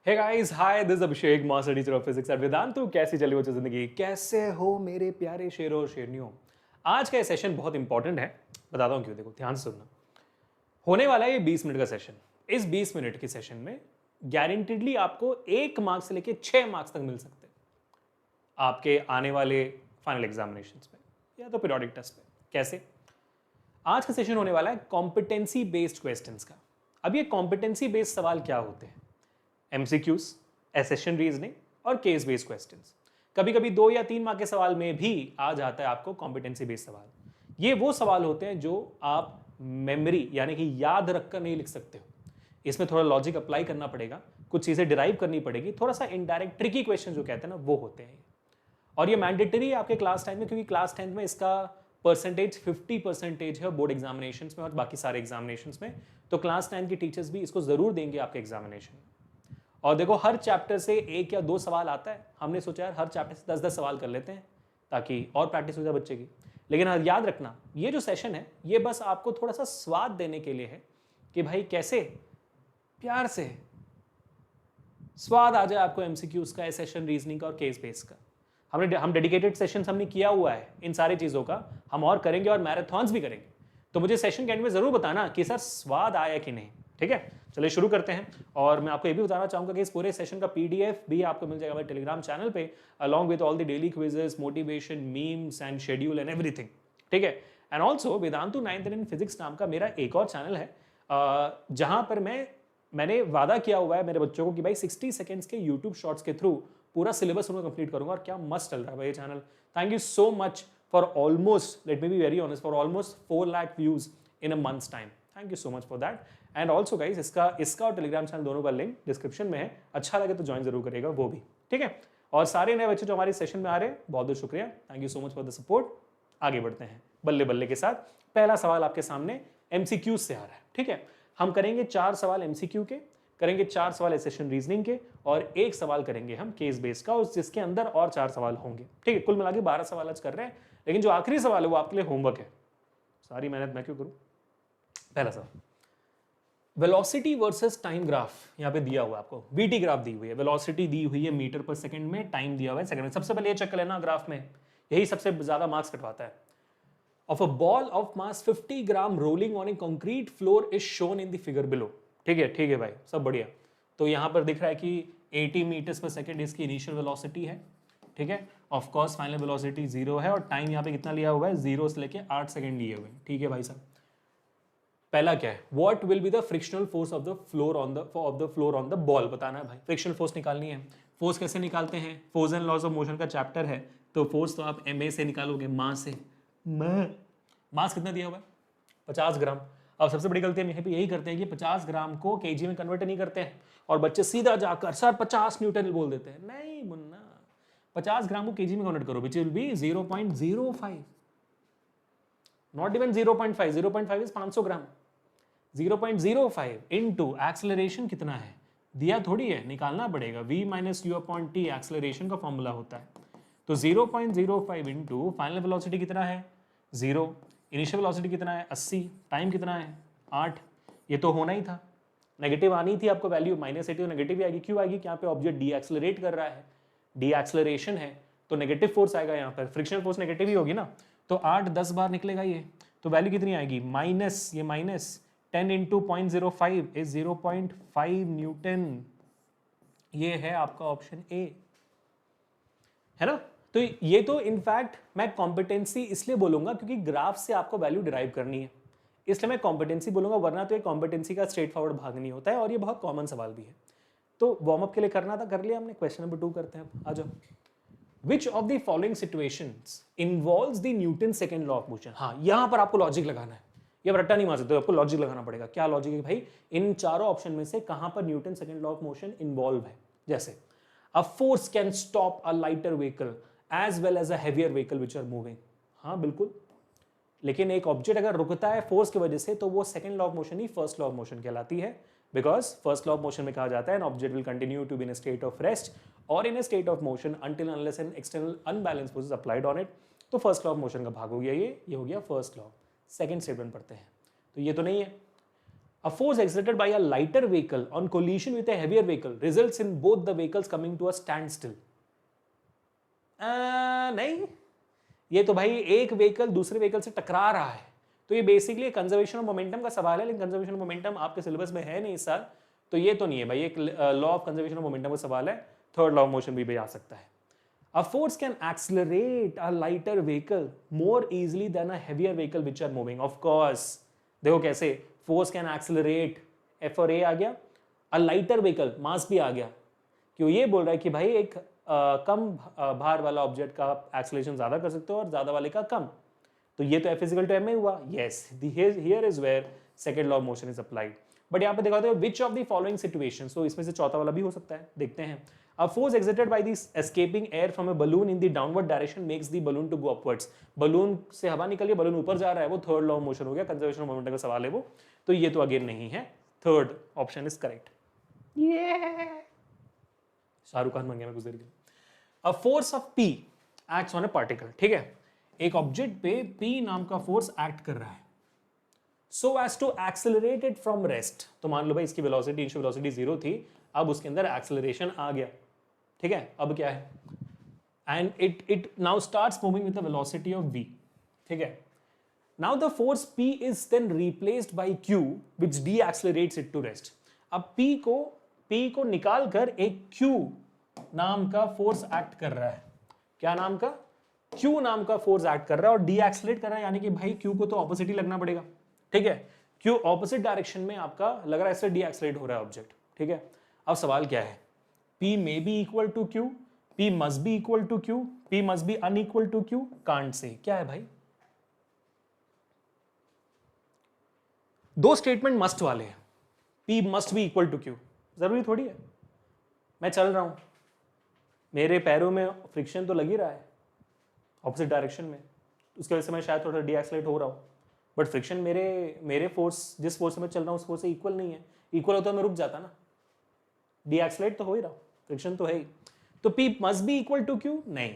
Hey guys, hi, this Abhishek, master teacher of physics at Vedantu. कैसी चली बच्चों जिंदगी? कैसे हो मेरे प्यारे शेरों और शेरनियों? आज का ये सेशन बहुत इंपॉर्टेंट है। बताता हूँ क्यों। देखो, ध्यान से सुनना। होने वाला है ये 20 मिनट का सेशन। इस 20 मिनट के सेशन में गारंटीडली आपको 1 मार्क्स से लेके 6 मार्क्स तक मिल सकते हैं आपके आने वाले फाइनल एग्जामिनेशंस में या तो पीरियोडिक टेस्ट में। कैसे? आज का सेशन होने वाला है कॉम्पिटेंसी बेस्ड क्वेश्चंस का। अब ये कॉम्पिटेंसी बेस्ड सवाल क्या होते हैं? एमसीक्यूज, एसेशन रीजनिंग और केस बेस्ड क्वेश्चंस। कभी कभी 2 या 3 मार्क के सवाल में भी आ जाता है आपको कॉम्पिटेंसी बेस्ड सवाल। ये वो सवाल होते हैं जो आप मेमोरी यानी कि याद रखकर नहीं लिख सकते हो। इसमें थोड़ा लॉजिक अप्लाई करना पड़ेगा, कुछ चीजें डिराइव करनी पड़ेगी, थोड़ा सा इनडायरेक्ट ट्रिकी क्वेश्चन जो कहते हैं ना, वो होते हैं। और ये मैंडेटरी है आपके क्लास 10 में, क्योंकि क्लास 10 में इसका परसेंटेज 50% है बोर्ड एग्जामिनेशन में और बाकी सारे एग्जामिनेशन में। तो क्लास 10 के टीचर्स भी इसको जरूर देंगे आपके एग्जामिनेशन में। और देखो, हर चैप्टर से 1 या 2 सवाल आता है। हमने सोचा यार हर चैप्टर से 10-10 सवाल कर लेते हैं ताकि और प्रैक्टिस हो जाए बच्चे की। लेकिन हाँ, याद रखना, ये जो सेशन है ये बस आपको थोड़ा सा स्वाद देने के लिए है कि भाई कैसे प्यार से स्वाद आ जाए आपको एमसीक्यूज का, सेशन रीजनिंग का और केस बेस का। हम डेडिकेटेड सेशन हमने किया हुआ है इन सारी चीज़ों का, हम और करेंगे और मैराथॉन्स भी करेंगे। तो मुझे सेशन के एंड में ज़रूर बताना कि सर स्वाद आया कि नहीं। ठीक है, चलिए शुरू करते हैं। और मैं आपको ये भी बताना चाहूँगा कि इस पूरे सेशन का पीडीएफ भी आपको मिल जाएगा हमारे टेलीग्राम चैनल पे, along with all the daily quizzes, motivation, memes and schedule and everything. ठीक है। And also Vedantu 9th in physics नाम का मेरा एक और चैनल है, जहाँ पर मैंने वादा किया हुआ है मेरे बच्चों को कि भाई 60 सेकेंड्स के यूट्यूब शॉर्ट्स के थ्रू पूरा सिलेबस उन्हें कंप्लीट करूंगा। और क्या मस्त चल रहा है भाई ये channel. Thank you so much for almost, let me be very honest, for almost 4 lakh views in a months time. Thank you so much for that. And also guys, इसका और टेलीग्राम चैनल दोनों का लिंक डिस्क्रिप्शन में है। अच्छा लगे तो join जरूर करेगा वो भी। ठीक है। और सारे नए बच्चे जो हमारे सेशन में आ रहे हैं, बहुत बहुत शुक्रिया। Thank you so much for the support. आगे बढ़ते हैं बल्ले बल्ले के साथ। पहला सवाल आपके सामने एमसीक्यू से आ रहा है। ठीक है। हम करेंगे 4 सवाल एमसीक्यू के, करेंगे 4 सवाल सेशन रीजनिंग के और 1 सवाल करेंगे हम केस बेस का, और जिसके अंदर और 4 सवाल होंगे। ठीक है। कुल मिला के 12 सवाल आज कर रहे हैं, लेकिन जो आखिरी सवाल है वो आपके लिए होमवर्क है। सारी मेहनत मैं क्यों करूं। पहला सवाल, वेलोसिटी वर्सेस टाइम ग्राफ यहां पे दिया हुआ है आपको। वीटी ग्राफ दी हुई है, वेलोसिटी दी हुई है मीटर पर सेकंड में, टाइम दिया हुआ है सेकंड में। सबसे पहले ये चेक कर लेना ग्राफ में, यही सबसे ज्यादा मार्क्स कटवाता है। Of a ball of mass 50 gram rolling on A concrete floor is shown in the figure below. ठीक है भाई, सब बढ़िया। तो यहां पर दिख रहा है कि 80 मीटर्स पर सेकंड इसकी इनिशियल वेलोसिटी है। ठीक है। ऑफ कोर्स फाइनल वेलोसिटी 0 है और टाइम यहां पे कितना लिया हुआ है, 0 से लेके 8 सेकंड लिए हुए। ठीक है भाई साहब। पहला क्या है, what will be the frictional force of the floor on the ball, बताना है भाई। फ्रिक्शनल फोर्स निकालनी है। फोर्स कैसे निकालते हैं, force and laws of motion का चैप्टर है। तो फोर्स तो आप एमए से निकालोगे, मास से। मास कितना दिया हुआ है, 50 ग्राम। अब सबसे बड़ी गलती हम यहीं पे यही करते हैं कि 50 ग्राम को केजी में कन्वर्ट नहीं करते हैं, और बच्चे सीधा जाकर सर 50 न्यूटन बोल देते हैं। नहीं मुन्ना, 50 ग्राम को केजी में कन्वर्ट करो, which will be 0.05, not even 0.5। 0.5 is 500 gram. 0.05 into acceleration कितना है दिया थोड़ी है, निकालना पड़ेगा। v minus u upon T acceleration का फॉर्मूला होता है। तो 0.05 इनटू फाइनल वेलोसिटी कितना है 0, इनिशियल वेलोसिटी कितना है 80, टाइम कितना है 8। ये तो होना ही था, नेगेटिव आनी थी आपको वैल्यू, -80 तो नेगेटिव आएगी। क्यों आएगी, यहाँ पे ऑब्जेक्ट डी एक्सेलरेट कर रहा है, डी एक्सेलरेशन है, तो नेगेटिव फोर्स आएगा यहाँ पर। फ्रिक्शनल फोर्स नेगेटिव ही होगी ना, तो 8-10 बार निकलेगा ये, तो वैल्यू कितनी आएगी माइनस, ये माइनस 10 इंटू 0.05 इज 0.5 न्यूटन। ये है आपका ऑप्शन ए, है ना। तो ये तो इनफैक्ट मैं कॉम्पिटेंसी इसलिए बोलूंगा क्योंकि ग्राफ से आपको वैल्यू डिराइव करनी है, इसलिए मैं कॉम्पिटेंसी बोलूंगा, वरना तो ये कॉम्पिटेंसी का स्ट्रेट फॉरवर्ड भाग नहीं होता है, और ये बहुत कॉमन सवाल भी है। तो वार्म अप के लिए करना था, कर लिया हमने। क्वेश्चन नंबर 2 करते हैं, आ जाओ। विच of the following situations involves the Newton second law of motion. हाँ, यहां पर आपको लॉजिक लगाना है, ये रट्टा नहीं मार सकते, आपको लॉजिक लगाना पड़ेगा। क्या लॉजिक है भाई, इन चारों ऑप्शन में से कहां पर Newton second law of motion involve है। जैसे a force can stop a lighter vehicle as well as a heavier vehicle which are moving. हाँ बिल्कुल, लेकिन एक ऑब्जेक्ट अगर रुकता है फोर्स की वजह से तो वो सेकंड लॉ ऑफ मोशन ही फर्स्ट लॉ ऑफ मोशन कहलाती है। Because first law of motion में कहा जाता है an object will continue to be in state of rest और in state of motion until unless an external unbalance force applied on it. तो first law of motion का भाग हो गया ये हो गया फर्स्ट लॉ। सेकंड स्टेटमेंट पढ़ते हैं, तो ये तो नहीं है। A force exerted by a lighter vehicle on collision with a heavier vehicle results in both the vehicles coming to a standstill. नहीं, ये तो भाई एक व्हीकल दूसरे व्हीकल से टकरा रहा है, तो ये बेसिकली कंजर्वेशन ऑफ मोमेंटम का सवाल है, लेकिन कंजर्वेशन ऑफ मोमेंटम आपके सिलेबस में है नहीं इस साल, तो ये तो नहीं है भाई, एक law of conservation of momentum का सवाल है, थर्ड लॉ ऑफ मोशन भी आ सकता है. A force can accelerate a lighter vehicle more easily than a heavier vehicle which are moving. Of course. देखो कैसे force can accelerate, F और A आ गया, a lighter vehicle mass भी आ गया, क्यों ये बोल रहा है कि भाई एक कम भार वाला ऑब्जेक्ट का एक्सेलरेशन ज्यादा कर सकते हो और ज्यादा वाले का कम, तो ये तो F इजिकल टू एम हुआ. Yes, here is where second law of motion is applied. But यहाँ पे देखा तो which of the following situations, तो इसमें से चौथा वाला भी हो सकता है, देखते हैं. A force exerted by the escaping air from a balloon in the downward direction makes the balloon to go upwards. Balloon से हवा निकल के बलून ऊपर जा रहा है, वो थर्ड लॉ ऑफ मोशन हो गया, कंजर्वेशन ऑफ मोमेंटम का सवाल है वो, तो ये तो अगेन नहीं है, third option is correct. Shahrukh Khan बन गया मैं कुछ देर के लिए. A force of P acts on a particle. ठीक है, एक ऑब्जेक्ट पे P नाम का फोर्स एक्ट कर रहा है so as to accelerate it from rest. तो मान लो भाई इसकी वेलोसिटी, इनिशियल वेलोसिटी 0 थी, अब उसके अंदर एक्सेलरेशन आ गया. ठीक है, अब क्या है, and it now starts moving with the velocity of v. ठीक है, now the force p is then replaced by q which decelerates it to rest. अब p को निकाल कर एक q नाम का फोर्स एक्ट कर रहा है. क्या नाम का, q नाम का फोर्स एक्ट कर रहा है और डीएक्सेलरेट कर रहा है, यानी कि भाई q को तो ऑपोजिट ही लगना पड़ेगा. ठीक है, q ऑपोजिट डायरेक्शन में आपका लग रहा है, इससे डीएक्सेलरेट हो रहा है ऑब्जेक्ट. ठीक है, अब सवाल क्या है, P may be equal to Q, P must be equal to Q, P must be unequal to Q, can't say. क्या है भाई, दो स्टेटमेंट मस्ट वाले हैं, P must be equal to Q. जरूरी थोड़ी है, मैं चल रहा हूं, मेरे पैरों में फ्रिक्शन तो लग ही रहा है ऑपोजिट डायरेक्शन में, उसकी वजह से मैं शायद थोड़ा डीएक्सेलरेट हो रहा हूं, बट फ्रिक्शन मेरे फोर्स, जिस फोर्स से मैं चल रहा हूं उस फोर्स से इक्वल नहीं है. इक्वल होता तो मैं रुक जाता ना, डीएक्सेलरेट तो हो ही रहा, फ्रिक्शन तो है ही. तो P must be equal to Q, नहीं.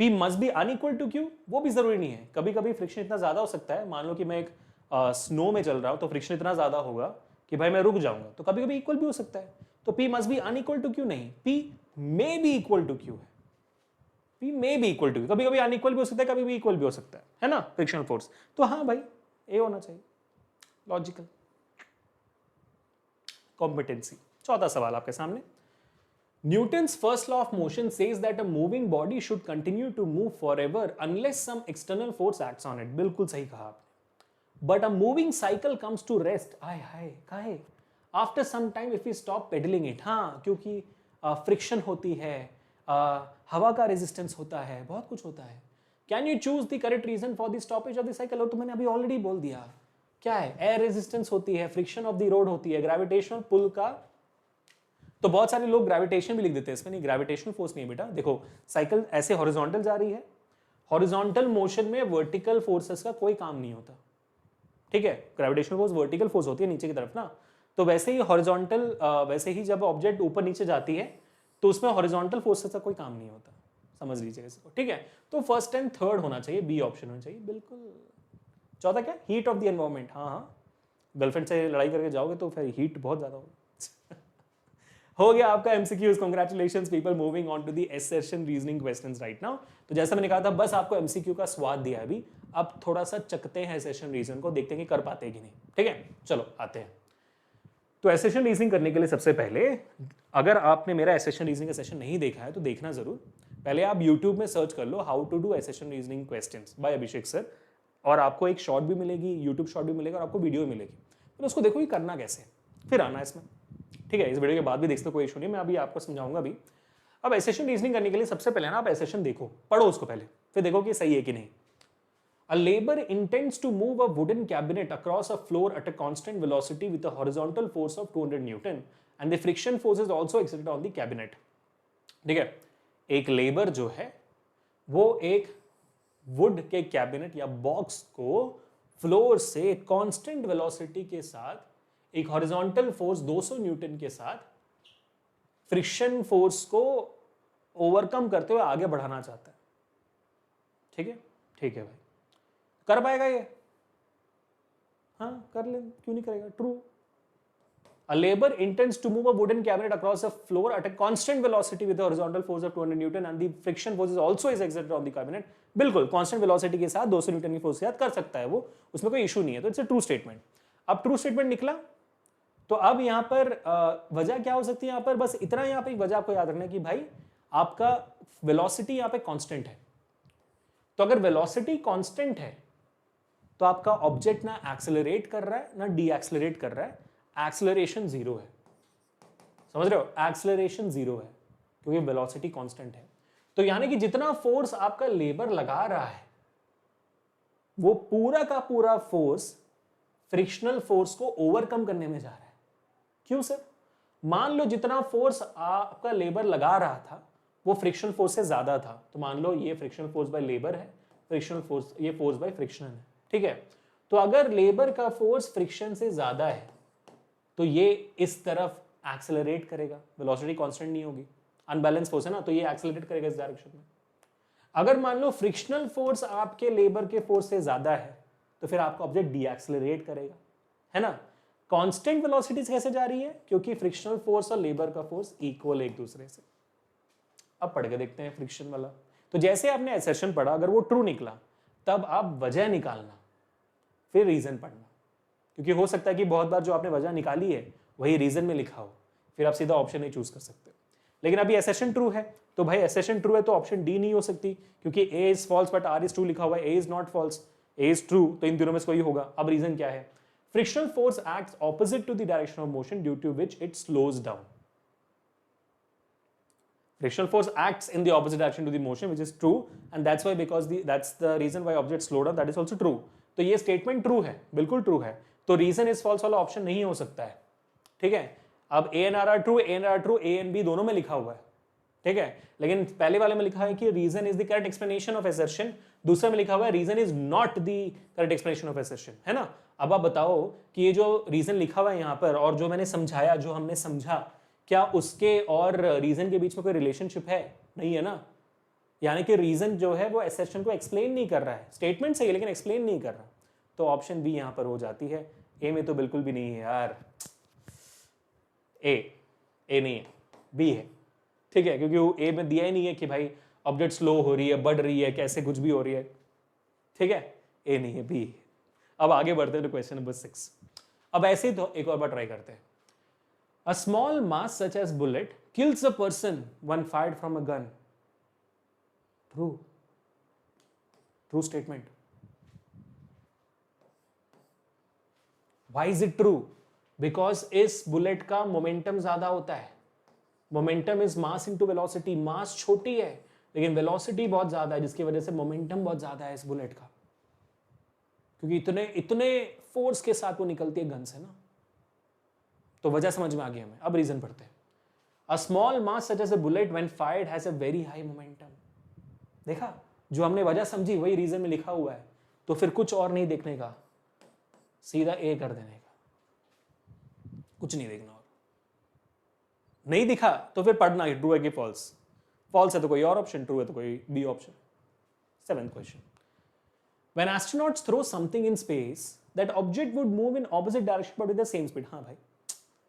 P must be unequal to Q, वो भी जरूरी नहीं है. कभी कभी फ्रिक्शन इतना ज्यादा हो सकता है, मान लो कि मैं एक स्नो में चल रहा हूं तो फ्रिक्शन इतना ज्यादा होगा कि भाई मैं रुक जाऊंगा, तो कभी कभी इक्वल भी हो सकता है. तो P must be unequal to Q नहीं, P may be equal to Q है. P may be equal to Q, कभी कभी अनइक्वल भी हो सकता है, कभी भी इक्वल भी हो सकता है ना, फ्रिक्शनल फोर्स. तो हाँ भाई, ए होना चाहिए, लॉजिकल. कॉम्पिटेंसी. चौथा सवाल आपके सामने. Newton's first law of motion says that a moving body should continue to move forever unless some external force acts on it. बिल्कुल सही कहा आपने. But a moving cycle comes to rest. आय हाय, काहे? After some time if we stop pedaling it. हाँ, क्योंकि friction होती है, हवा का रेजिस्टेंस होता है, बहुत कुछ होता है. Can you choose the correct reason for the stoppage of the cycle? और तो मैंने अभी ऑलरेडी बोल दिया. क्या है, एयर रेजिस्टेंस होती है, फ्रिक्शन ऑफ द रोड होती है, ग्रेविटेशनल पुल का. तो बहुत सारे लोग ग्रेविटेशन भी लिख देते हैं इसमें, नहीं, ग्रेविटेशनल फोर्स नहीं बेटा. देखो साइकिल ऐसे हॉरिजॉन्टल जा रही है, हॉरिजॉन्टल मोशन में वर्टिकल फोर्सेस का कोई काम नहीं होता. ठीक है, ग्रेविटेशनल फोर्स वर्टिकल फोर्स होती है नीचे की तरफ ना, तो वैसे ही हॉरिजॉन्टल, वैसे ही जब ऑब्जेक्ट ऊपर नीचे जाती है तो उसमें हॉरिजॉन्टल फोर्सेस का कोई काम नहीं होता. समझ लीजिए इसको. ठीक है, तो फर्स्ट एंड थर्ड होना चाहिए, बी ऑप्शन होना चाहिए बिल्कुल. चौथा क्या, हीट ऑफ द एनवायरमेंट. हाँ, गर्लफ्रेंड से लड़ाई करके जाओगे तो फिर हीट बहुत ज्यादा होगी. हो गया आपका MCQs. Congratulations people. Moving on to the assertion reasoning questions right now. तो जैसा मैंने कहा था, बस आपको एमसीक्यू का स्वाद दिया है अभी, अब थोड़ा सा चकते हैं एसेशन रीजन को, देखते हैं कि कर पाते हैं कि नहीं. ठीक है, चलो आते हैं. तो एसेशन रीजनिंग करने के लिए सबसे पहले, अगर आपने मेरा एसेशन रीजनिंग का सेशन नहीं देखा है तो देखना जरूर. पहले आप यूट्यूब में सर्च कर लो how to do assertion reasoning questions by Abhishek sir, और आपको एक शॉर्ट भी मिलेगी, यूट्यूब शॉर्ट भी मिलेगा, और आपको वीडियो भी मिलेगी. तो उसको देखो कि करना कैसे, फिर आना इसमें. ठीक है, इस वीडियो के बाद भी देख सकते, कोई इशू नहीं, मैं अभी आपको समझाऊंगा भी. अब एसेशन रीजनिंग करने के लिए सबसे पहले ना आप एसेशन देखो, पढ़ो उसको पहले, फिर देखो कि सही है कि नहीं. A laborer intends to move a wooden cabinet across a floor at a constant velocity with a horizontal force of 200 Newton and the friction force is also exerted on the cabinet. ठीक है, एक labour जो है वो एक would के cabinet या box को फ्लोर से कांस्टेंट वेलोसिटी के साथ एक हॉरिजॉन्टल फोर्स 200 न्यूटन के साथ फ्रिक्शन फोर्स को ओवरकम करते हुए आगे बढ़ाना चाहता है. ठीक है, ठीक है भाई, कर पाएगा ये? हाँ कर ले, क्यों नहीं करेगा, true. A labor intends to move a wooden cabinet across a floor at a constant velocity with a horizontal force of 200 Newton and the friction force is also is exerted on the cabinet. बिल्कुल constant velocity के साथ 200 Newton की force के साथ कर सकता है वो, उसमें कोई इशू नहीं है, तो इट्स अ ट्रू स्टेटमेंट। अब ट्रू स्टेटमेंट निकला, तो अब यहाँ पर वजह क्या हो सकती है, यहाँ पर बस इतना, यहाँ पे वजह आपको याद रखना है कि भाई आपका वेलोसिटी यहाँ पे कांस्टेंट है। तो अगर वेलोसिटी कांस्टेंट है तो आपका ऑब्जेक्ट ना एक्सेलरेट कर रहा है ना डी एक्सेलरेट कर रहा है, एक्सेलरेशन जीरो है। समझ रहे हो, एक्सेलरेशन जीरो है क्योंकि वेलोसिटी कांस्टेंट है। तो यानी कि जितना फोर्स आपका लेबर लगा रहा है वो पूरा का पूरा फोर्स फ्रिक्शनल फोर्स को ओवरकम करने में जा रहा है। क्यों सर? मान लो जितना फोर्स आपका लेबर लगा रहा था वो फ्रिक्शनल फोर्स से ज्यादा था, तो मान लो ये फ्रिक्शनल फोर्स बाय लेबर है, फ्रिक्शनल फोर्स ये फोर्स बाय फ्रिक्शन है, ठीक है। तो अगर लेबर का फोर्स फ्रिक्शन से ज्यादा है तो ये इस तरफ एक्सेलरेट करेगा, वेलोसिटी कांस्टेंट नहीं होगी, अनबैलेंस फोर्स है ना, तो ये एक्सेलरेट करेगा इस डायरेक्शन में। अगर मान लो फ्रिक्शनल फोर्स आपके लेबर के फोर्स से ज्यादा है तो फिर आपका ऑब्जेक्ट डी एक्सेलरेट करेगा, है ना। कांस्टेंट वेलोसिटी कैसे जा रही है, क्योंकि फ्रिक्शनल फोर्स और लेबर का फोर्स इक्वल एक दूसरे से। अब पढ़ के देखते हैं फ्रिक्शन वाला। तो जैसे आपने असर्शन पढ़ा, अगर वो ट्रू निकला तब आप वजह निकालना, फिर रीजन पढ़ना, क्योंकि हो सकता है कि बहुत बार जो आपने वजह निकाली है वही रीजन में लिखा हो, फिर आप सीधा ऑप्शन नहीं चूज कर सकते। लेकिन अभी असर्शन ट्रू है, तो भाई असर्शन ट्रू है तो ऑप्शन डी नहीं हो सकती, क्योंकि A is false but R is true लिखा हुआ है, A is not false, A is true, तो इन तीनों में से कोई होगा। अब रीजन क्या है, frictional force acts opposite to the direction of motion due to which it slows down. Frictional force acts in the opposite direction to the motion, which is true, and that's why that's the reason why objects slow down. That is also true. तो ये statement true है, बिल्कुल true है, तो reason is false वाला option नहीं हो सकता है, ठीक है। अब A and R are true, A and R true, A and B दोनों में लिखा हुआ है, ठीक है, लेकिन पहले वाले में लिखा है कि reason is the correct explanation of assertion, दूसरे में लिखा हुआ है reason is not the correct explanation of assertion, है ना। अब आप बताओ कि ये जो रीजन लिखा हुआ है यहाँ पर और जो मैंने समझाया, जो हमने समझा, क्या उसके और रीजन के बीच में कोई रिलेशनशिप है? नहीं है ना। यानी कि रीजन जो है वो असर्शन को एक्सप्लेन नहीं कर रहा है, स्टेटमेंट सही है लेकिन एक्सप्लेन नहीं कर रहा, तो ऑप्शन बी यहां पर हो जाती है। ए में तो बिल्कुल भी नहीं है यार, ए नहीं है, बी है, ठीक है, क्योंकि वो ए में दिया ही नहीं है कि भाई ऑब्जेक्ट स्लो हो रही है, बढ़ रही है, कैसे कुछ भी हो रही है, ठीक है, ए नहीं है, बी है। अब आगे बढ़ते हैं क्वेश्चन नंबर 6। अब ऐसे ही तो एक और बार ट्राई करते हैं। A small mass such as bullet kills a person when fired from a gun. True. True statement. Why is it true? Because इस बुलेट का मोमेंटम ज्यादा होता है। Momentum is mass into velocity, mass छोटी है लेकिन वेलोसिटी बहुत ज्यादा है, जिसकी वजह से मोमेंटम बहुत ज्यादा है इस बुलेट का, क्योंकि इतने फोर्स के साथ वो निकलती है गन से ना। तो वजह समझ में आ गई हमें। अब रीजन पढ़ते हैं। A small mass such as a bullet when fired has a very high momentum. देखा, जो हमने वजह समझी वही रीजन में लिखा हुआ है, तो फिर कुछ और नहीं देखने का, सीधा ए कर देने का, कुछ नहीं देखना। और नहीं दिखा तो फिर पढ़ना ट्रू है कि फॉल्स, फॉल्स है तो कोई और ऑप्शन, ट्रू है तो कोई B option. 7th question. When astronauts throw something in space that object would move in opposite direction but with the same speed. हाँ भाई,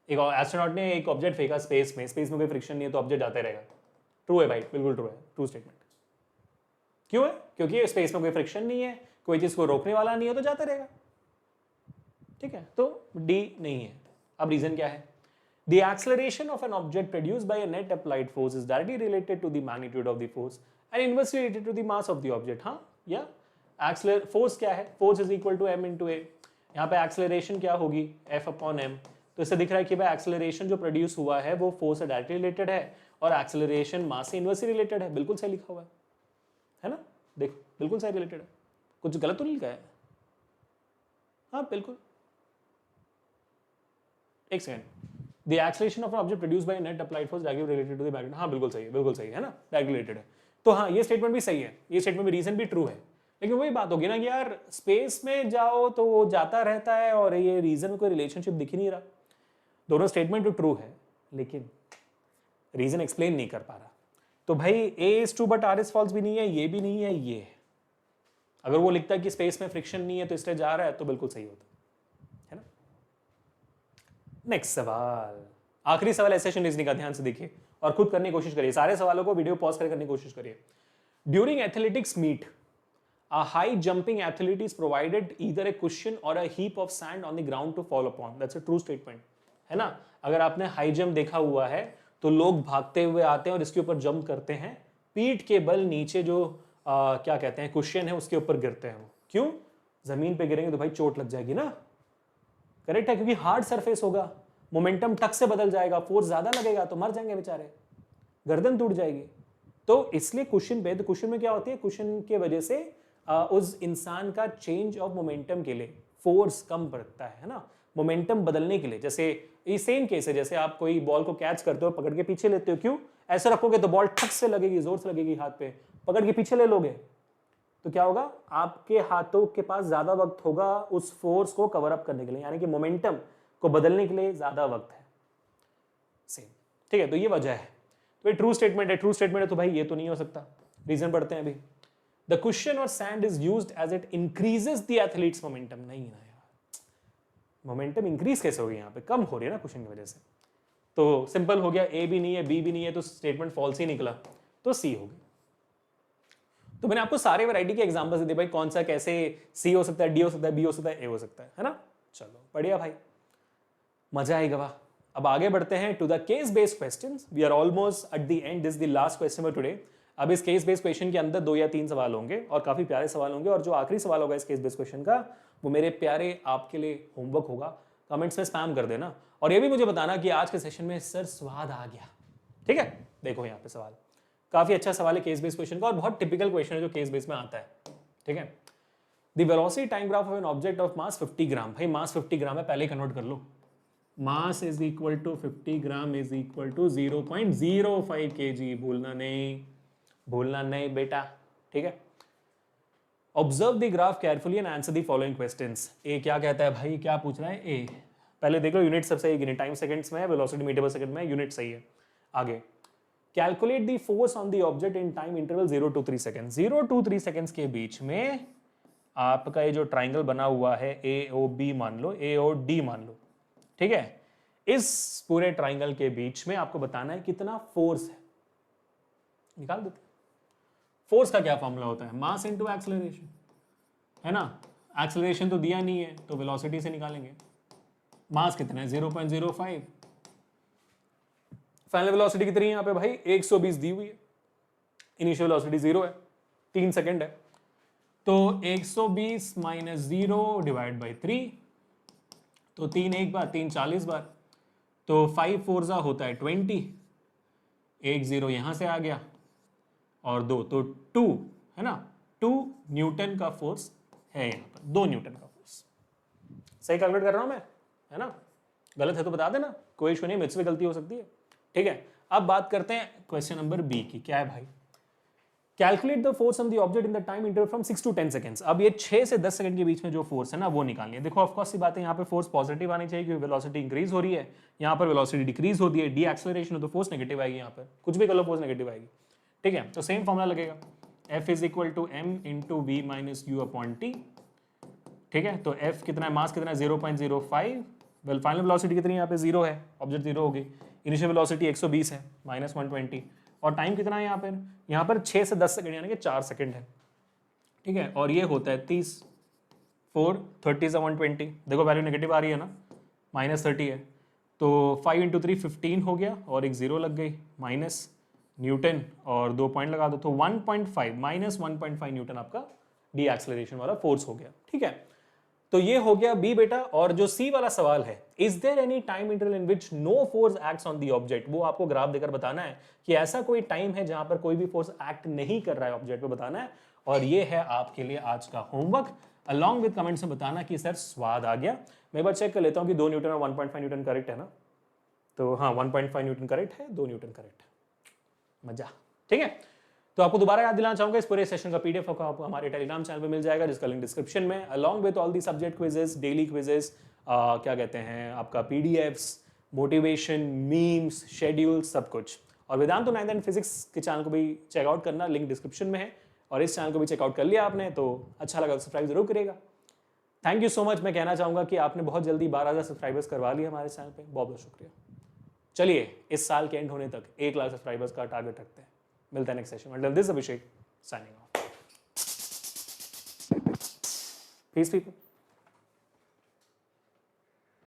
एक एस्ट्रोनॉट ने एक ऑब्जेक्ट फेंका स्पेस में कोई फ्रिक्शन नहीं है तो ऑब्जेक्ट जाते रहेगा। ट्रू है भाई, बिल्कुल ट्रू है, ट्रू स्टेटमेंट। क्यों है? क्योंकि स्पेस में कोई फ्रिक्शन नहीं है, कोई चीज को रोकने वाला नहीं है तो जाता रहेगा, ठीक है, तो डी नहीं है। अब रीजन क्या है? The acceleration of an object produced by a net applied force is directly related to the magnitude of the force and inversely related to the mass of the object. हाँ, या force क्या है? Force is equal to m into a. यहाँ पे acceleration क्या होगी? f upon m। तो इससे दिख रहा है कि भाई एक्सेलरेशन जो प्रोड्यूस हुआ है वो फोर्स से डायरेक्टली रिलेटेड है और एक्सेलरेशन मास से इनवर्सली रिलेटेड है। बिल्कुल सही लिखा हुआ है ना, देखो बिल्कुल सही रिलेटेड है, कुछ गलत तो नहीं लिखा है। हाँ बिल्कुल। एक second, The acceleration of an object produced by a net applied force directly related to the magnet। हाँ बिल्कुल सही है ना, डायरेक्टली रिलेटेड है। तो हाँ, ये स्टेटमेंट भी सही है, ये स्टेटमेंट में रीजन भी ट्रू है, लेकिन वही बात होगी ना कि यार स्पेस में जाओ तो वो जाता रहता है और ये रीजन में कोई रिलेशनशिप दिख ही नहीं रहा। दोनों स्टेटमेंट तो ट्रू है लेकिन रीजन एक्सप्लेन नहीं कर पा रहा। तो भाई A is true but R is false भी नहीं है, ये भी नहीं है, ये है। अगर वो लिखता है कि स्पेस में फ्रिक्शन नहीं है तो इसलिए जा रहा है तो बिल्कुल सही होता। नेक्स्ट सवाल, आखिरी सवाल है सेशन रीजनिंग का, ध्यान से देखिए और खुद करने की कोशिश करिए, सारे सवालों को वीडियो पॉज करके करने की कोशिश करिए। During athletics meet a high jumping athlete is provided either a cushion or a heap of sand on the ground to fall upon. That's a true statement, है ना। अगर आपने हाई जंप देखा हुआ है तो लोग भागते हुए आते हैं और इसके ऊपर जंप करते हैं, पीठ के बल नीचे जो क्या कहते हैं कुशन है उसके ऊपर गिरते हैं वो। क्यों? जमीन पे गिरेंगे तो भाई चोट लग जाएगी ना, करेक्ट है, क्योंकि हार्ड सरफेस होगा, मोमेंटम टक से बदल जाएगा, फोर्स ज्यादा लगेगा तो मर जाएंगे बेचारे, गर्दन टूट जाएगी। तो इसलिए कुशन पे, तो कुशन में क्या होती है, कुशन के वजह से उस इंसान का चेंज ऑफ मोमेंटम के लिए फोर्स कम पड़ता है ना, मोमेंटम बदलने के लिए। जैसे ये सेम केस है, जैसे आप कोई बॉल को कैच करते हो, पकड़ के पीछे लेते हो, क्यों? ऐसे रखोगे तो बॉल ठक से लगेगी, जोर से लगेगी हाथ पे, पकड़ के पीछे ले लोगे तो क्या होगा, आपके हाथों के पास ज्यादा वक्त होगा उस फोर्स को कवर अप करने के लिए, यानी कि मोमेंटम को बदलने के लिए ज्यादा वक्त है। सेम, ठीक है, तो ये वजह है। तो ये ट्रू स्टेटमेंट है, ट्रू स्टेटमेंट है तो भाई ये तो नहीं हो सकता। रीजन पढ़ते हैं अभी। The cushion or sand is used as it increases the athlete's momentum. नहीं ना यार, मोमेंटम इंक्रीज कैसे होगी, यहाँ पे कम हो रही है ना कुशन की वजह से। तो सिंपल हो गया, ए भी नहीं है बी भी नहीं है तो स्टेटमेंट फॉल्स ही निकला, तो सी होगी। तो मैंने आपको सारे वैरायटी के एग्जांपल्स दे दिए भाई, कौन सा कैसे सी हो सकता है, डी हो सकता है, बी हो सकता है, ए हो सकता है ना। चलो बढ़िया भाई, मजा आएगा वाह। अब आगे बढ़ते हैं to the case based questions. We are almost at the end, this the last question for today. अब इस केस बेस्ड क्वेश्चन के अंदर 2 या 3 सवाल होंगे और काफी प्यारे सवाल होंगे, और जो आखिरी सवाल होगा इस केस बेस्ड क्वेश्चन का वो मेरे प्यारे आपके लिए होमवर्क होगा। कमेंट्स में स्पैम कर देना और ये भी मुझे बताना कि आज के सेशन में सर स्वाद आ गया। ठीक है, देखो यहाँ पे सवाल काफी अच्छा सवाल है केस बेस्ड क्वेश्चन का और बहुत टिपिकल क्वेश्चन है जो केस बेस्ड में आता है। ठीक है, the velocity time graph of an object of mass 50 gram. भाई मास 50 ग्राम है, पहले कन्वर्ट कर लो। Mass is equal to 50 gram is equal to 0.05 kg। भूलना नहीं बेटा, ठीक है। Observe the graph carefully and answer the following questions. A क्या कहता है भाई, क्या पूछ रहा है ए, पहले देख लो यूनिट सब सही गिने, टाइम सेकंड्स में है, वेलोसिटी मीटर पर सेकंड में है, यूनिट सही है। आगे calculate the force on the object in time interval 0 to 3 second. 0 to 3 seconds के बीच में आपका ये जो ट्राइंगल बना हुआ है ए ओ बी मान लो, ए ओ डी मान लो, ठीक है। इस पूरे ट्राइंगल के बीच में आपको बताना है कितना फोर्स है, निकाल देते हैं। फोर्स का क्या फॉर्मूला होता है, मास इनटू एक्सेलरेशन, है ना। एक्सेलरेशन तो दिया नहीं है तो वेलोसिटी से निकालेंगे। मास कितना है 0.05, फाइनल वेलोसिटी कितनी है यहाँ पे भाई 120 दी हुई है, इनिशियल वेलोसिटी 0 है, 3 सेकंड है, तो 120 माइनस 0 डिवाइड बाई 3, तो 3 एक बार 3 40 बार, तो 5 4 होता है 20, 1 0 यहां से आ गया और 2 तो 2 है ना, 2 न्यूटन का फोर्स है यहाँ पर, 2 न्यूटन का फोर्स। सही कैलकुलेट कर रहा हूं मैं, है ना। गलत है तो बता देना, कोई इशू नहीं, मुझसे भी गलती हो सकती है। ठीक है, अब बात करते हैं क्वेश्चन नंबर बी की। क्या है भाई, calculate the force on the object in the time interval from 6 to 10 seconds. अब ये 6 से 10 सेकंड के बीच में जो फोर्स है ना वो निकालनी है। देखो ऑफकोर्स सी बात है, यहाँ पे फोर्स पॉजिटिव आनी चाहिए क्योंकि वेलोसिटी इंक्रीज हो रही है, यहाँ पर वेलोसिटी डिक्रीज होती है, डी एक्सेलरेशन हो तो फोर्स नेगेटिव आएगी, यहाँ पर कुछ भी कर लो फोर्स नेगेटिव आएगी। ठीक है, तो सेम फॉर्मूला लगेगा, F is equal to m into v minus u upon t. ठीक है, तो F कितना है, मास कितना है 0.05, वेल फाइनल वेलोसिटी कितनी है यहाँ पे 0 है, ऑब्जेक्ट 0 होगी, इनिशियल वेलोसिटी 120 है माइनस 120, और टाइम कितना है यहाँ पर 6 से 10 सेकंड यानी कि 4 सेकंड है। ठीक है, और ये होता है 30, 4 30 से 120, देखो वैल्यू नेगेटिव आ रही है ना, माइनस 30 है, तो 5 इंटू 3 15 हो गया और एक 0 लग गई, माइनस न्यूटन और 2 पॉइंट लगा दो, तो 1.5 माइनस 1.5 न्यूटन आपका डी एक्सेलरेशन वाला फोर्स हो गया। ठीक है, तो ये हो गया बी बेटा। और जो सी वाला सवाल है, is there any time interval in which no force acts on the object, वो आपको ग्राफ देकर बताना है कि ऐसा कोई टाइम है जहां पर कोई भी फोर्स एक्ट नहीं कर रहा है ऑब्जेक्ट पे, बताना है। और ये है आपके लिए आज का होमवर्क, अलॉन्ग विद कमेंट्स में बताना कि सर स्वाद आ गया। मैं एक बार चेक कर लेता हूं कि 2 न्यूटन और 1.5 न्यूटन करेक्ट है ना, तो हाँ 1.5 न्यूटन करेक्ट है, 2 न्यूटन करेक्ट है, मजा। ठीक है, तो आपको दोबारा याद दिलाना चाहूंगा इस पूरे सेशन का पीडीएफ आपको हमारे टेलीग्राम चैनल पे मिल जाएगा, जिसका लिंक डिस्क्रिप्शन में, along with all the subject quizzes, daily quizzes, क्या कहते हैं आपका पीडीएफ्स, मोटिवेशन, मीम्स, शेड्यूल, सब कुछ। और वेदांत 9th एंड फिजिक्स के चैनल को भी चेकआउट करना, लिंक डिस्क्रिप्शन में है। और इस चैनल को भी चेकआउट कर लिया आपने तो अच्छा लगा तो सब्सक्राइब जरूर करिएगा। Thank you so much. मैं कहना चाहूँगा कि आपने बहुत जल्दी 12,000 सब्सक्राइबर्स करवा लिए हमारे चैनल पे, बहुत बहुत शुक्रिया। चलिए इस साल के एंड होने तक 1 लाख सब्सक्राइबर्स का टारगेट रखते हैं। मिलता है next session. Until this Abhishek signing off. Peace people.